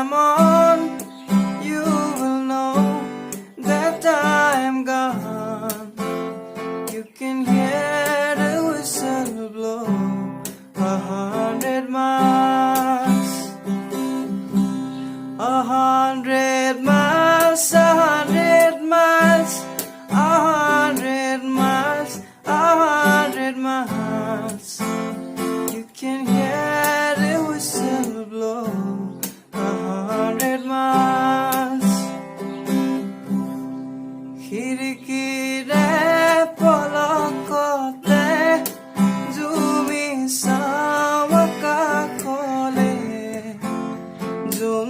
I'm on, you will know that I am gone. You can hear the whistle blow 100 miles, 100 miles, 100 miles, 100 miles, 100 miles. You can hear the whistle blow 100 miles. खिडकीले पलकते जुमी सामका खोले जुन